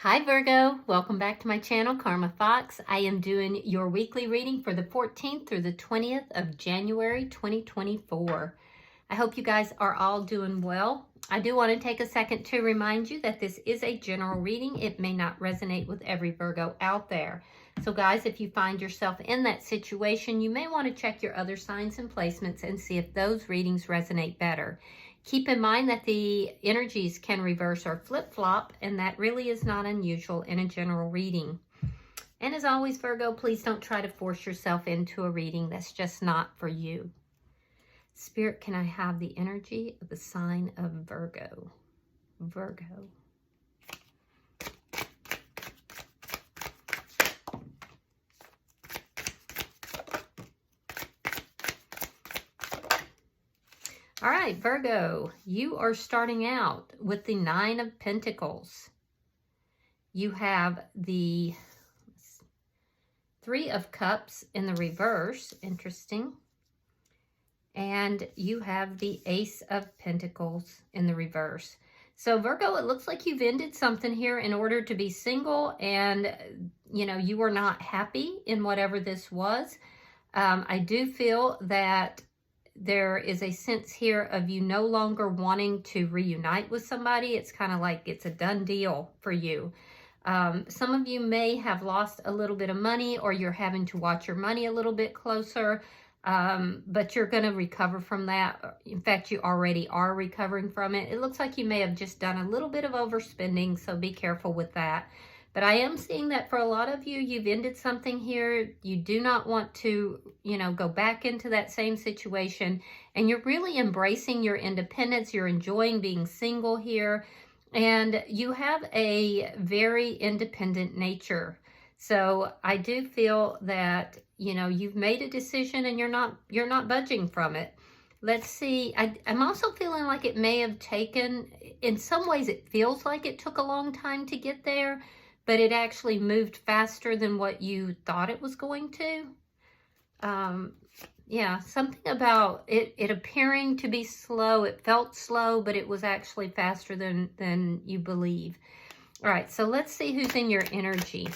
Hi Virgo, welcome back to my channel, Karma Fox. I am doing your weekly reading for the 14th through the 20th of January 2024. I hope you guys are all doing well. I do want to take a second to remind you that this is a general reading. It may not resonate with every Virgo out there. So guys, if you find yourself in that situation, you may want to check your other signs and placements and see if those readings resonate better. Keep in mind that the energies can reverse or flip-flop, and that really is not unusual in a general reading. And as always, Virgo, please don't try to force yourself into a reading that's just not for you. Spirit, can I have the energy of the sign of Virgo? Virgo. All right, Virgo, you are starting out with the Nine of Pentacles. You have the Three of Cups in the reverse, interesting. And you have the Ace of Pentacles in the reverse. So Virgo, it looks like you've ended something here in order to be single, and you were not happy in whatever this was. I do feel that there is a sense here of you no longer wanting to reunite with somebody. It's kind of like it's a done deal for you. Some of you may have lost a little bit of money, or you're having to watch your money a little bit closer, but you're going to recover from that. In fact, you already are recovering from it. It looks like you may have just done a little bit of overspending, so be careful with that. But I am seeing that for a lot of you, you've ended something here. You do not want to, go back into that same situation. And you're really embracing your independence. You're enjoying being single here. And you have a very independent nature. So I do feel that, you've made a decision and you're not budging from it. Let's see. I'm also feeling like it may have taken, in some ways it feels like it took a long time to get there, but it actually moved faster than what you thought it was going to. Yeah, something about it appearing to be slow. It felt slow, but it was actually faster than you believe. All right, so let's see who's in your energy.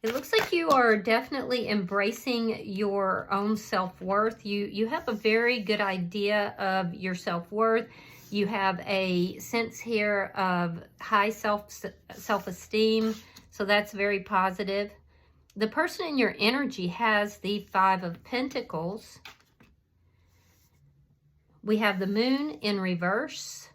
It looks like you are definitely embracing your own self-worth. You have a very good idea of your self-worth. You have a sense here of high self-esteem, so that's very positive. The person in your energy has the Five of Pentacles. We have the Moon in reverse.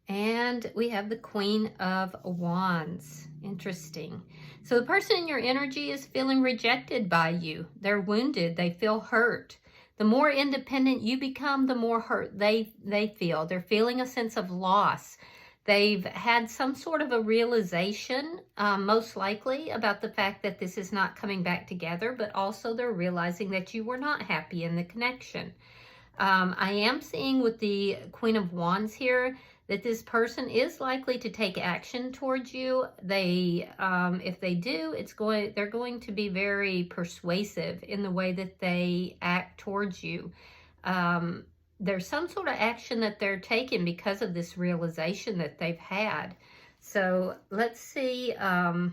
And we have the Queen of Wands. Interesting. So the person in your energy is feeling rejected by you. They're wounded. They feel hurt. The more independent you become, the more hurt they feel. They're feeling a sense of loss. They've had some sort of a realization, most likely, about the fact that this is not coming back together, but also they're realizing that you were not happy in the connection. I am seeing with the Queen of Wands here that this person is likely to take action towards you. If they do, they're going to be very persuasive in the way that they act towards you. There's some sort of action that they're taking because of this realization that they've had. So let's see the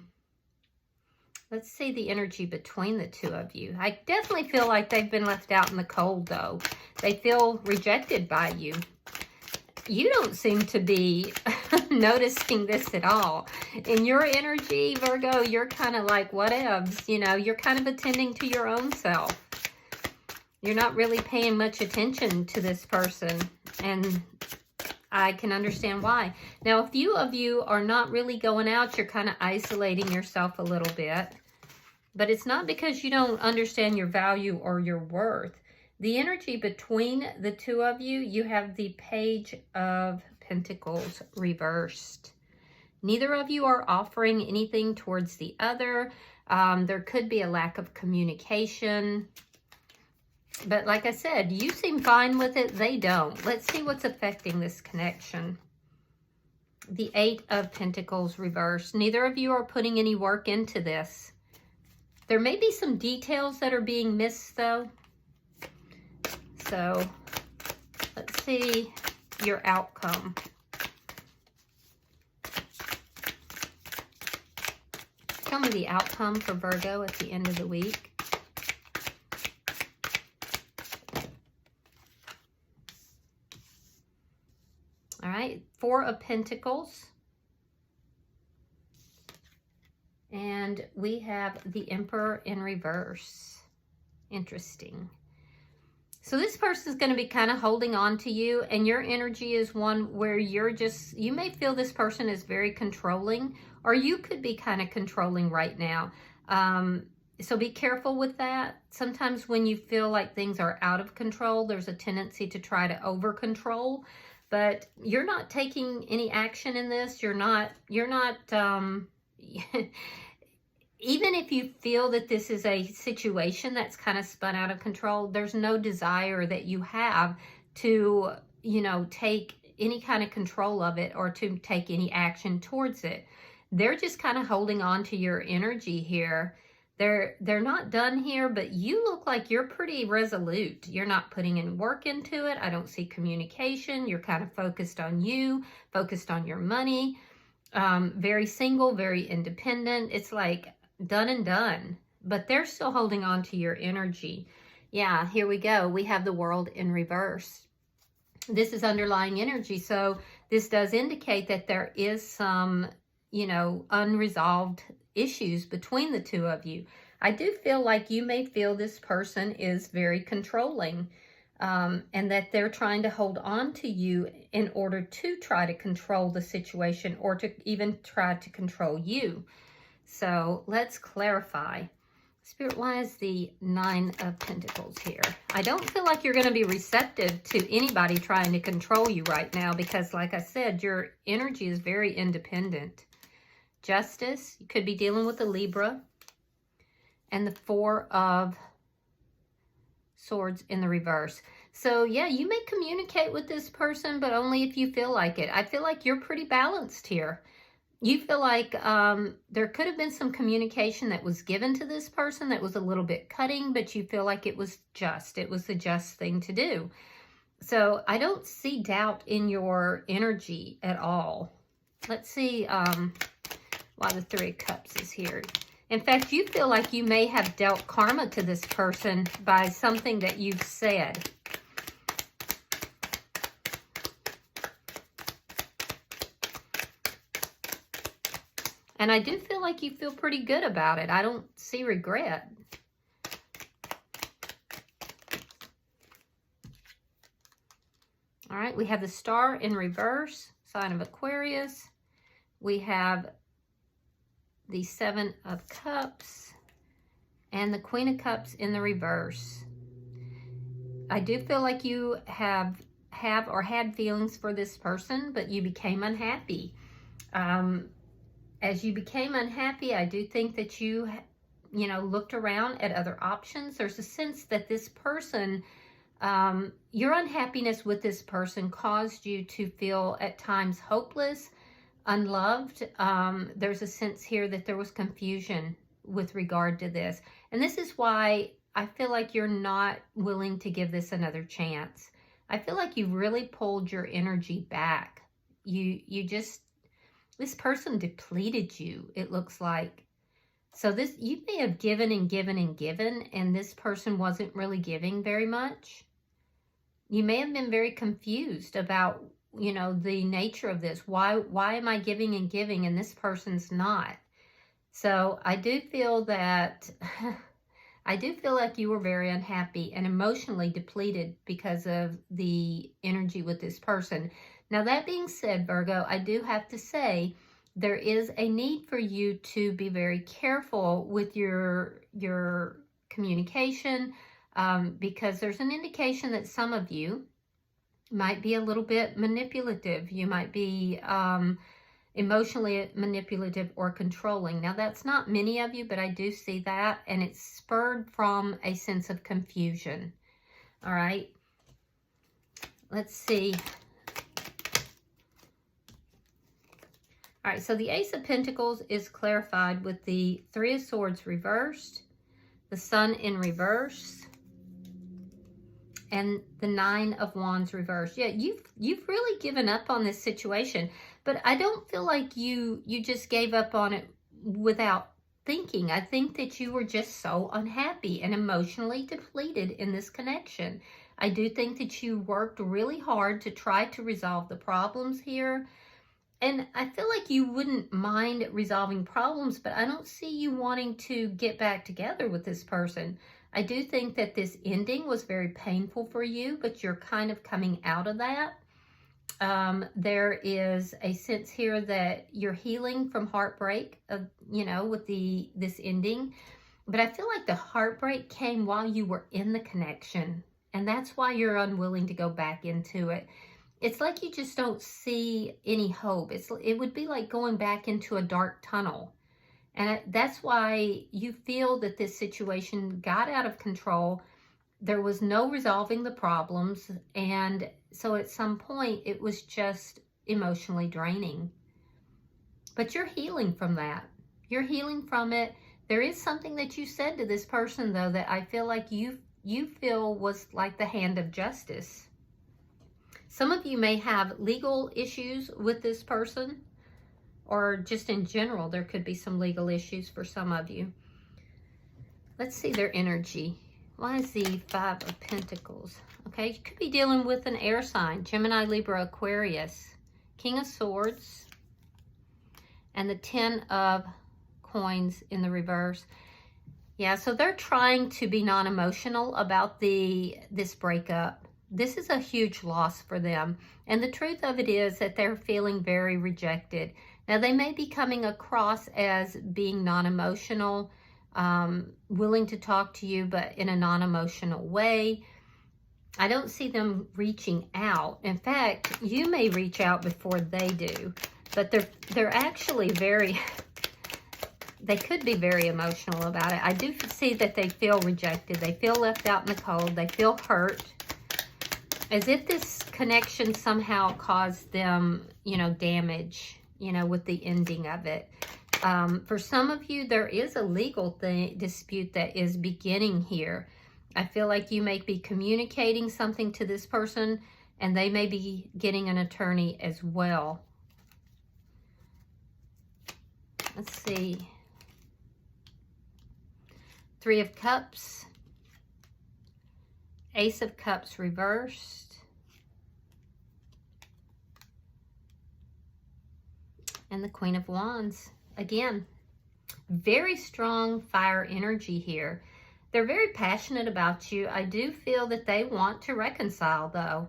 energy between the two of you. I definitely feel like they've been left out in the cold, though. They feel rejected by you. You don't seem to be noticing this at all. In your energy, Virgo, you're kind of like, whatevs. You're kind of attending to your own self. You're not really paying much attention to this person, and I can understand why. Now, a few of you are not really going out. You're kind of isolating yourself a little bit, but it's not because you don't understand your value or your worth. The energy between the two of you, you have the Page of Pentacles reversed. Neither of you are offering anything towards the other. There could be a lack of communication. But like I said, you seem fine with it. They don't. Let's see what's affecting this connection. The Eight of Pentacles reversed. Neither of you are putting any work into this. There may be some details that are being missed, though. So let's see your outcome. Tell me the outcome for Virgo at the end of the week. All right, Four of Pentacles. And we have the Emperor in reverse. Interesting. So this person is going to be kind of holding on to you, and your energy is one where you may feel this person is very controlling, or you could be kind of controlling right now. So be careful with that. Sometimes when you feel like things are out of control, there's a tendency to try to over control, but you're not taking any action in this. You're not even if you feel that this is a situation that's kind of spun out of control, there's no desire that you have to, take any kind of control of it or to take any action towards it. They're just kind of holding on to your energy here. They're not done here, but you look like you're pretty resolute. You're not putting in work into it. I don't see communication. You're kind of focused on you, focused on your money. Very single, very independent. It's like done and done, but they're still holding on to your energy. Yeah, here we go. We have the World in reverse. This is underlying energy. So this does indicate that there is some, unresolved issues between the two of you. I do feel like you may feel this person is very controlling, and that they're trying to hold on to you in order to try to control the situation or to even try to control you. So let's clarify. Spirit, why is the Nine of Pentacles here? I don't feel like you're going to be receptive to anybody trying to control you right now because, like I said, your energy is very independent. Justice, you could be dealing with a Libra. And the Four of Swords in the reverse. So yeah, you may communicate with this person, but only if you feel like it. I feel like you're pretty balanced here. You feel like there could have been some communication that was given to this person that was a little bit cutting, but you feel like it was just. It was the just thing to do. So I don't see doubt in your energy at all. Let's see why the Three of Cups is here. In fact, you feel like you may have dealt karma to this person by something that you've said. And I do feel like you feel pretty good about it. I don't see regret. All right, we have the Star in reverse, sign of Aquarius. We have the Seven of Cups and the Queen of Cups in the reverse. I do feel like you have or had feelings for this person, but you became unhappy. As you became unhappy, I do think that you looked around at other options. There's a sense that this person, your unhappiness with this person caused you to feel at times hopeless, unloved. There's a sense here that there was confusion with regard to this. And this is why I feel like you're not willing to give this another chance. I feel like you really pulled your energy back. This person depleted you, it looks like. So you may have given and given and given, and this person wasn't really giving very much. You may have been very confused about, the nature of this. Why am I giving and giving and this person's not? So I do feel that, I do feel like you were very unhappy and emotionally depleted because of the energy with this person. Now, that being said, Virgo, I do have to say there is a need for you to be very careful with your communication because there's an indication that some of you might be a little bit manipulative. You might be emotionally manipulative or controlling. Now, that's not many of you, but I do see that, and it's spurred from a sense of confusion. All right. Let's see. All right, so the Ace of Pentacles is clarified with the Three of Swords reversed, the Sun in reverse, and the Nine of Wands reversed. Yeah, you've really given up on this situation, but I don't feel like you just gave up on it without thinking. I think that you were just so unhappy and emotionally depleted in this connection. I do think that you worked really hard to try to resolve the problems here. And I feel like you wouldn't mind resolving problems, but I don't see you wanting to get back together with this person. I do think that this ending was very painful for you, but you're kind of coming out of that. There is a sense here that you're healing from heartbreak, with this ending. But I feel like the heartbreak came while you were in the connection, and that's why you're unwilling to go back into it. It's like you just don't see any hope. It would be like going back into a dark tunnel. And that's why you feel that this situation got out of control. There was no resolving the problems. And so at some point, it was just emotionally draining. But you're healing from that. You're healing from it. There is something that you said to this person, though, that I feel like you feel was like the hand of justice. Some of you may have legal issues with this person, or just in general, there could be some legal issues for some of you. Let's see their energy. Why is the Five of Pentacles? Okay, you could be dealing with an air sign, Gemini, Libra, Aquarius, King of Swords, and the Ten of Coins in the reverse. Yeah, so they're trying to be non-emotional about this breakup. This is a huge loss for them. And the truth of it is that they're feeling very rejected. Now, they may be coming across as being non-emotional, willing to talk to you, but in a non-emotional way. I don't see them reaching out. In fact, you may reach out before they do. But they're actually they could be very emotional about it. I do see that they feel rejected. They feel left out in the cold. They feel hurt. As if this connection somehow caused them, damage, with the ending of it. For some of you, there is a legal dispute that is beginning here. I feel like you may be communicating something to this person, and they may be getting an attorney as well. Let's see. Three of Cups. Ace of Cups reversed. And the Queen of Wands. Again, very strong fire energy here. They're very passionate about you. I do feel that they want to reconcile, though.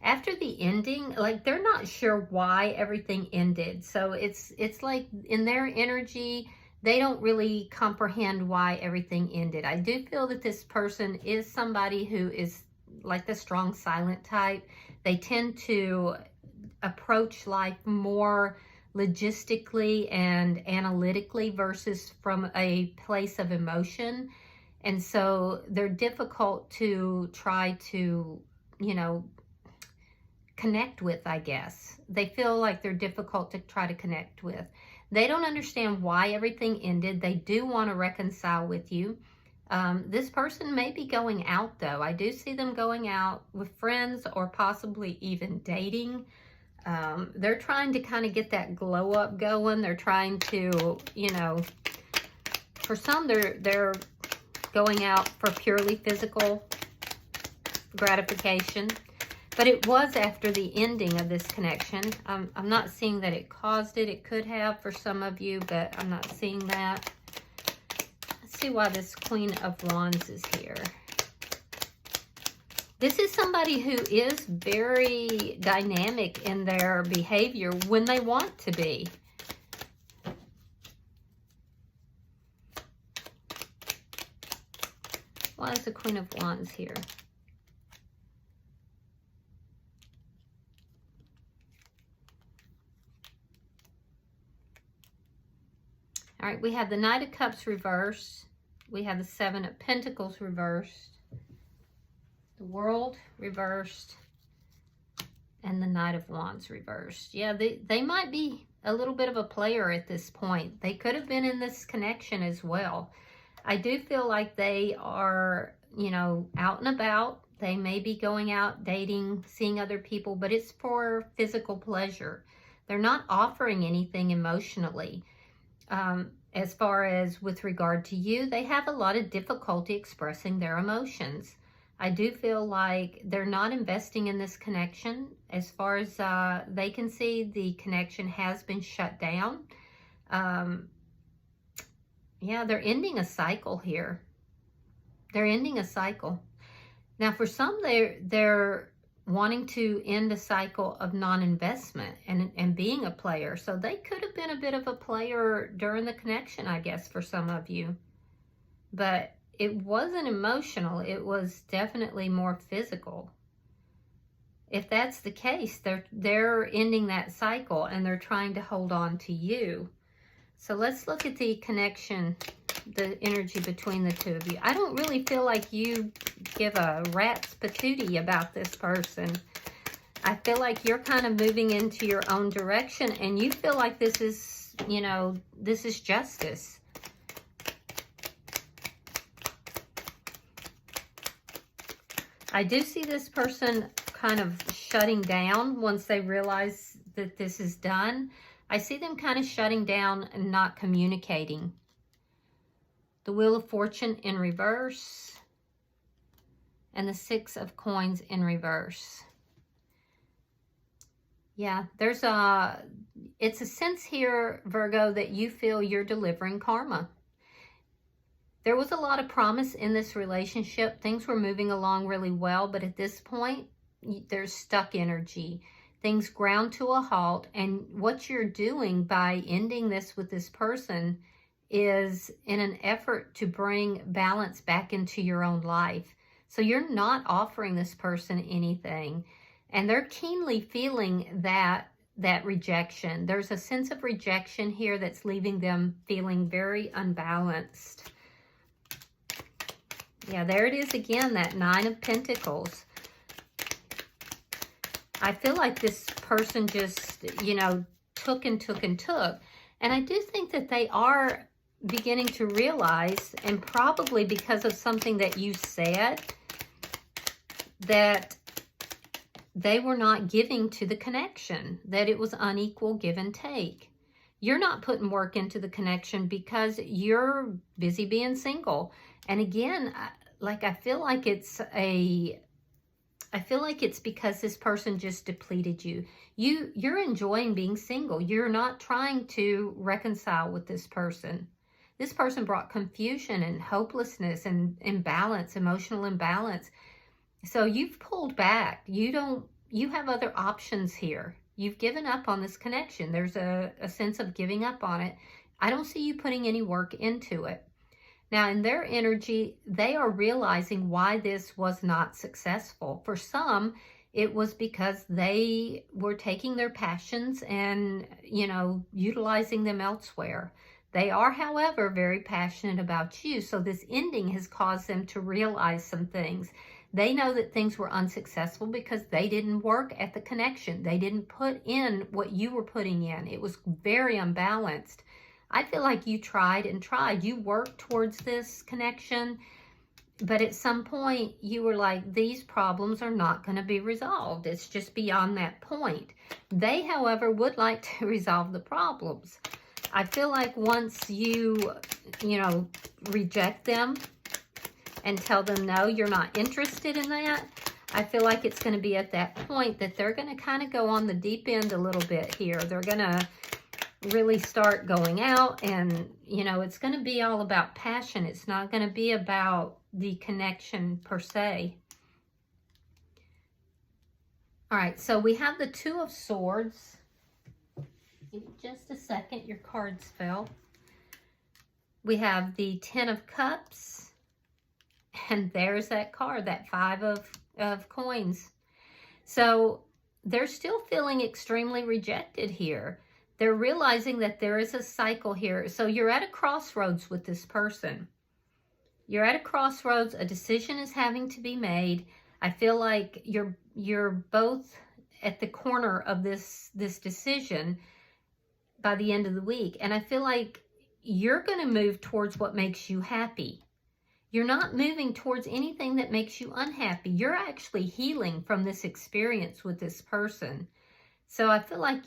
After the ending, like, they're not sure why everything ended. So it's like in their energy, they don't really comprehend why everything ended. I do feel that this person is somebody who is like the strong silent type. They tend to approach life more logistically and analytically versus from a place of emotion. And so they're difficult to try to, connect with, I guess. They feel like they're difficult to try to connect with. They don't understand why everything ended. They do want to reconcile with you. This person may be going out, though. I do see them going out with friends or possibly even dating. They're trying to kind of get that glow up going. They're trying to, for some, they're going out for purely physical gratification. But it was after the ending of this connection. I'm not seeing that it caused it. It could have for some of you, but I'm not seeing that. Let's see why this Queen of Wands is here. This is somebody who is very dynamic in their behavior when they want to be. Why is the Queen of Wands here? All right, we have the Knight of Cups reversed. We have the Seven of Pentacles reversed. The World reversed. And the Knight of Wands reversed. Yeah, they might be a little bit of a player at this point. They could have been in this connection as well. I do feel like they are, out and about. They may be going out, dating, seeing other people, but it's for physical pleasure. They're not offering anything emotionally. As far as with regard to you, they have a lot of difficulty expressing their emotions. I do feel like they're not investing in this connection. As far as they can see, the connection has been shut down. Yeah, they're ending a cycle here. They're ending a cycle. Now, for some, they're wanting to end a cycle of non-investment and being a player. So they could have been a bit of a player during the connection, I guess, for some of you. But it wasn't emotional. It was definitely more physical. If that's the case, they're ending that cycle and they're trying to hold on to you. So let's look at the connection, the energy between the two of you. I don't really feel like you give a rat's patootie about this person. I feel like you're kind of moving into your own direction and you feel like this is, you know, this is justice. I do see this person kind of shutting down once they realize that this is done. I see them kind of shutting down and not communicating. The Wheel of Fortune in reverse. And the Six of Coins in reverse. Yeah, it's a sense here, Virgo, that you feel you're delivering karma. There was a lot of promise in this relationship. Things were moving along really well, but at this point, there's stuck energy. Things ground to a halt, and what you're doing by ending this with this person is in an effort to bring balance back into your own life. So you're not offering this person anything, and they're keenly feeling that rejection. There's a sense of rejection here that's leaving them feeling very unbalanced. Yeah, there it is again, that Nine of Pentacles. I feel like this person just, you know, took and took and took. And I do think that they are beginning to realize, and probably because of something that you said, that they were not giving to the connection, that it was unequal give and take. You're not putting work into the connection because you're busy being single. And again, I feel like it's because this person just depleted you. You're enjoying being single. You're not trying to reconcile with this person. This person brought confusion and hopelessness and imbalance, emotional imbalance. So you've pulled back. You have other options here. You've given up on this connection. There's a sense of giving up on it. I don't see you putting any work into it. Now, in their energy, they are realizing why this was not successful. For some, it was because they were taking their passions and, you know, utilizing them elsewhere. They are, however, very passionate about you. So this ending has caused them to realize some things. They know that things were unsuccessful because they didn't work at the connection. They didn't put in what you were putting in. It was very unbalanced. I feel like you tried and tried. You worked towards this connection, but at some point you were like, these problems are not going to be resolved. It's just beyond that point. They, however, would like to resolve the problems. I feel like once you reject them and tell them, no, you're not interested in that, I feel like it's going to be at that point that they're going to kind of go on the deep end a little bit here. They're going to really start going out and, you know, it's going to be all about passion. It's not going to be about the connection per se. All right, so we have the Two of Swords. Give me just a second, your cards fell. We have the Ten of Cups, and there's that card, that Five of Coins. So they're still feeling extremely rejected here. They're realizing that there is a cycle here. So you're at a crossroads with this person. You're at a crossroads. A decision is having to be made. I feel like you're both at the corner of this decision by the end of the week. And I feel like you're going to move towards what makes you happy. You're not moving towards anything that makes you unhappy. You're actually healing from this experience with this person. So I feel like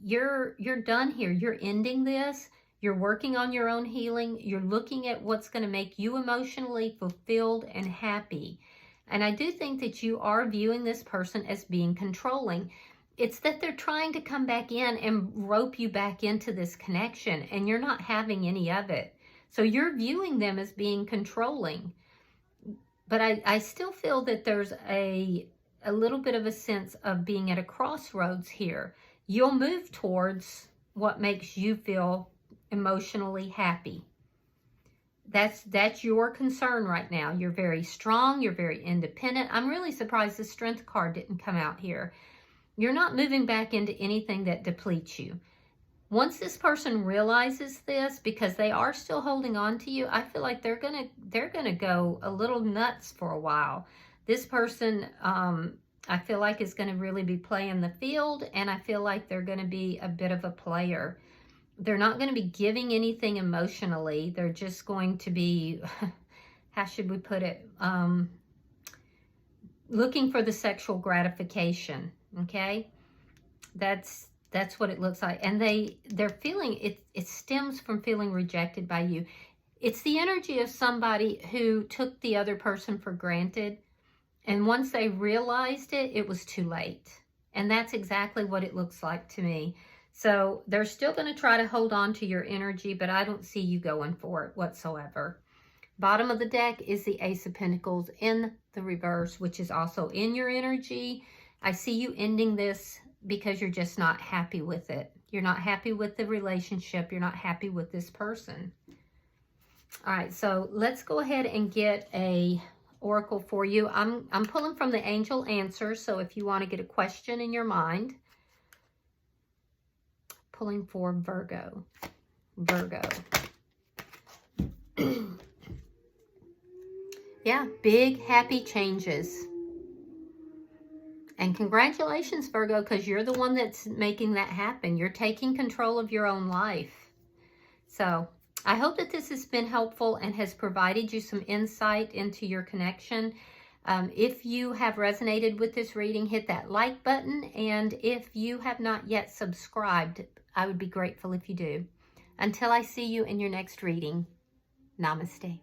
you're done here. You're ending this. You're working on your own healing. You're looking at what's going to make you emotionally fulfilled and happy. And I do think that you are viewing this person as being controlling. It's that they're trying to come back in and rope you back into this connection, and you're not having any of it. So you're viewing them as being controlling. But I still feel that there's a little bit of a sense of being at a crossroads here. You'll move towards what makes you feel emotionally happy. That's your concern right now. You're very strong. You're very independent. I'm really surprised the Strength card didn't come out here. You're not moving back into anything that depletes you. Once this person realizes this, because they are still holding on to you, I feel like they're gonna go a little nuts for a while. This person, I feel like, is going to really be playing the field, and I feel like they're going to be a bit of a player. They're not going to be giving anything emotionally. They're just going to be, how should we put it, looking for the sexual gratification, okay? That's what it looks like. And they're feeling, it stems from feeling rejected by you. It's the energy of somebody who took the other person for granted, and once they realized it, it was too late. And that's exactly what it looks like to me. So they're still going to try to hold on to your energy, but I don't see you going for it whatsoever. Bottom of the deck is the Ace of Pentacles in the reverse, which is also in your energy. I see you ending this because you're just not happy with it. You're not happy with the relationship. You're not happy with this person. All right, so let's go ahead and get a oracle for you. I'm pulling from the Angel Answers, so if you want to get a question in your mind. Pulling for Virgo. Yeah, big happy changes. And congratulations, Virgo, because you're the one that's making that happen. You're taking control of your own life. So I hope that this has been helpful and has provided you some insight into your connection. If you have resonated with this reading, hit that like button. And if you have not yet subscribed, I would be grateful if you do. Until I see you in your next reading, namaste.